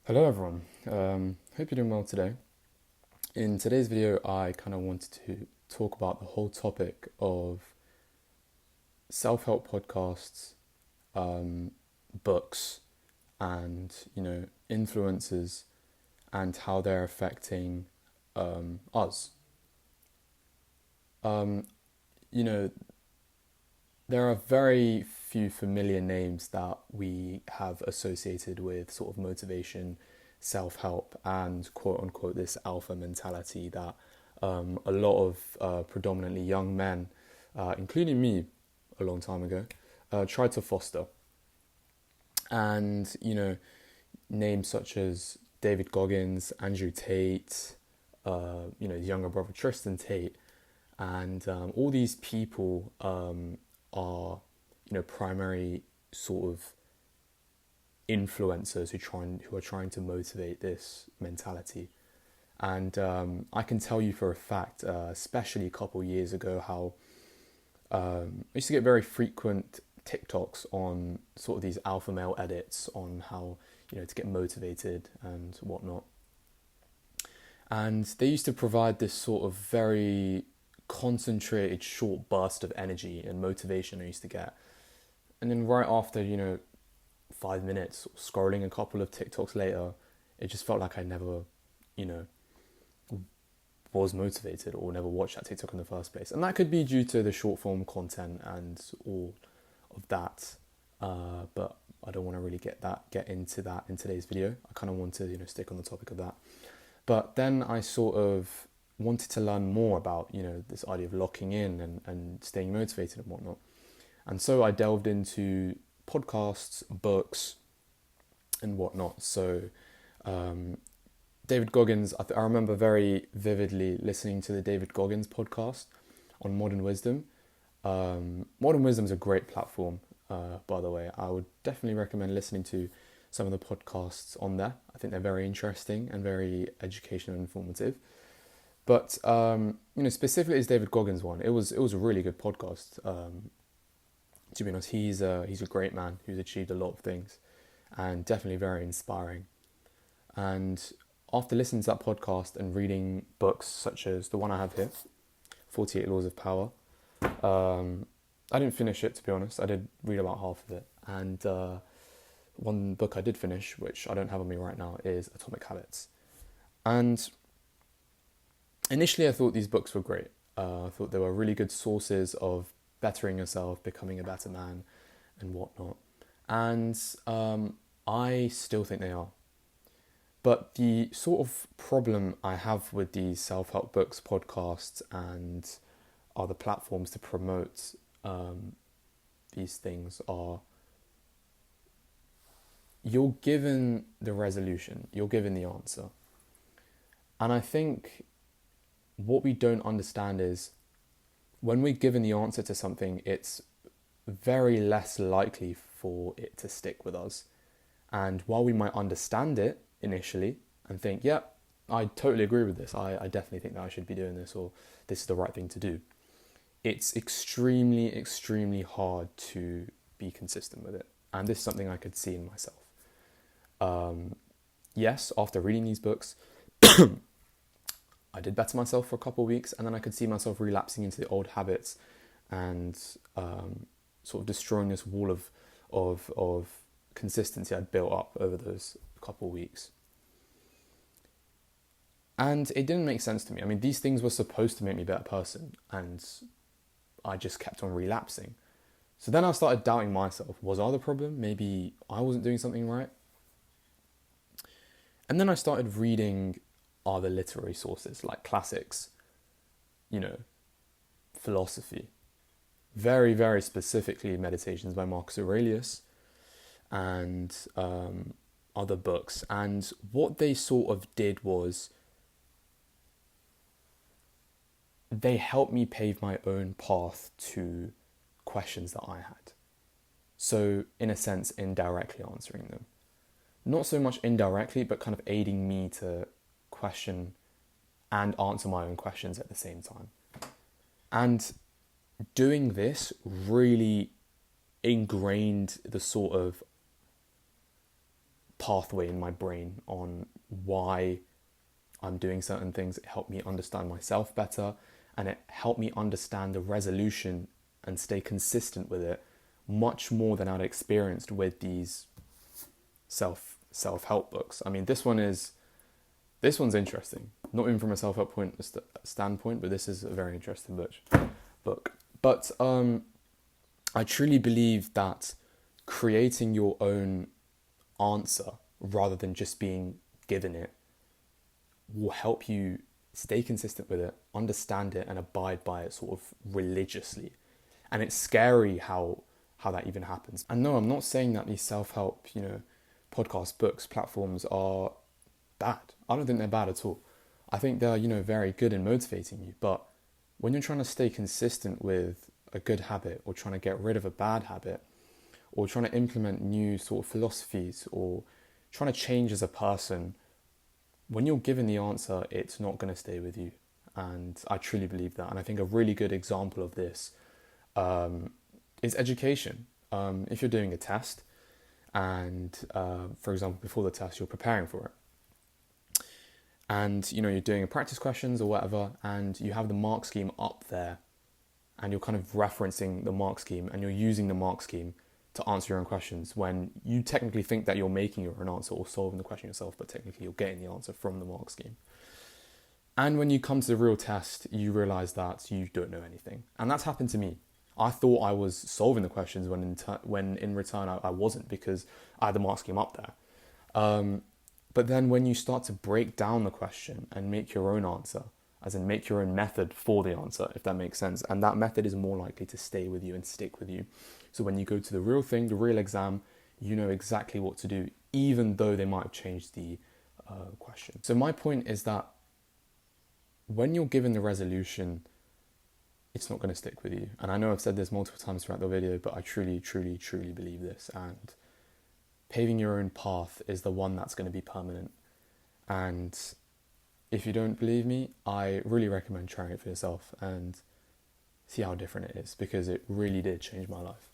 Hello everyone, hope you're doing well today. In today's video, I kind of wanted to talk about the whole topic of self-help podcasts, um, books, and influencers, and how they're affecting us. Um, you know, there are very few familiar names that we have associated with sort of motivation, self help, and quote unquote this alpha mentality that a lot of predominantly young men, including me a long time ago, tried to foster. And, names such as David Goggins, Andrew Tate, his younger brother Tristan Tate, and all these people are primary sort of influencers who are trying to motivate this mentality. And I can tell you for a fact, especially a couple of years ago, how I used to get very frequent TikToks on sort of these alpha male edits on how to get motivated and whatnot. And they used to provide this sort of very concentrated short burst of energy and motivation I used to get. And then right after, 5 minutes scrolling a couple of TikToks later, it just felt like I never, you know, was motivated or never watched that TikTok in the first place. And that could be due to the short form content and all of that. But I don't want to really get into that in today's video. I kind of want to, stick on the topic of that. But then I sort of wanted to learn more about, this idea of locking in and staying motivated and whatnot. And so I delved into podcasts, books, and whatnot. So David Goggins, I remember very vividly listening to the David Goggins podcast on Modern Wisdom. Modern Wisdom is a great platform, by the way. I would definitely recommend listening to some of the podcasts on there. I think they're very interesting and very educational and informative. But specifically as David Goggins one, it was a really good podcast. To be honest, he's a great man who's achieved a lot of things, and definitely very inspiring. And after listening to that podcast and reading books such as the one I have here, 48 Laws of Power, I didn't finish it, to be honest. I did read about half of it, and one book I did finish, which I don't have on me right now, is Atomic Habits. And initially I thought these books were great. I thought they were really good sources of bettering yourself, becoming a better man, and whatnot. And I still think they are. But the sort of problem I have with these self-help books, podcasts, and other platforms to promote these things are, you're given the resolution, you're given the answer. And I think what we don't understand is when we're given the answer to something, it's very less likely for it to stick with us. And while we might understand it initially and think, yeah, I totally agree with this, I definitely think that I should be doing this, or this is the right thing to do, it's extremely, extremely hard to be consistent with it. And this is something I could see in myself. Yes, after reading these books, I did better myself for a couple of weeks, and then I could see myself relapsing into the old habits and sort of destroying this wall of consistency I'd built up over those couple of weeks. And it didn't make sense to me. I mean, these things were supposed to make me a better person, and I just kept on relapsing. So then I started doubting myself. Was I the problem? Maybe I wasn't doing something right. And then I started reading other literary sources like classics, philosophy, very, very specifically Meditations by Marcus Aurelius, and other books. And what they sort of did was they helped me pave my own path to questions that I had. So, in a sense, indirectly answering them. Not so much indirectly, but kind of aiding me to question and answer my own questions at the same time. And doing this really ingrained the sort of pathway in my brain on why I'm doing certain things. It helped me understand myself better, and it helped me understand the resolution and stay consistent with it much more than I'd experienced with these self-help books. I mean, this one's interesting, not even from a self-help standpoint, but this is a very interesting book. But I truly believe that creating your own answer rather than just being given it will help you stay consistent with it, understand it, and abide by it sort of religiously. And it's scary how that even happens. And no, I'm not saying that these self-help, podcasts, books, platforms are bad. I don't think they're bad at all. I think they're, very good in motivating you. But when you're trying to stay consistent with a good habit, or trying to get rid of a bad habit, or trying to implement new sort of philosophies, or trying to change as a person, when you're given the answer, it's not going to stay with you. And I truly believe that. And I think a really good example of this is education. If you're doing a test and, for example, before the test, you're preparing for it. And, you're doing practice questions or whatever, and you have the mark scheme up there, and you're kind of referencing the mark scheme, and you're using the mark scheme to answer your own questions when you technically think that you're making your own answer or solving the question yourself, but technically you're getting the answer from the mark scheme. And when you come to the real test, you realise that you don't know anything. And that's happened to me. I thought I was solving the questions when in return I wasn't, because I had the mark scheme up there. But then when you start to break down the question and make your own answer, as in make your own method for the answer, if that makes sense, and that method is more likely to stay with you and stick with you. So when you go to the real thing, the real exam, you know exactly what to do, even though they might have changed the question. So my point is that when you're given the resolution, it's not going to stick with you. And I know I've said this multiple times throughout the video, but I truly, truly, truly believe this. And paving your own path is the one that's going to be permanent. And if you don't believe me, I really recommend trying it for yourself and see how different it is, because it really did change my life.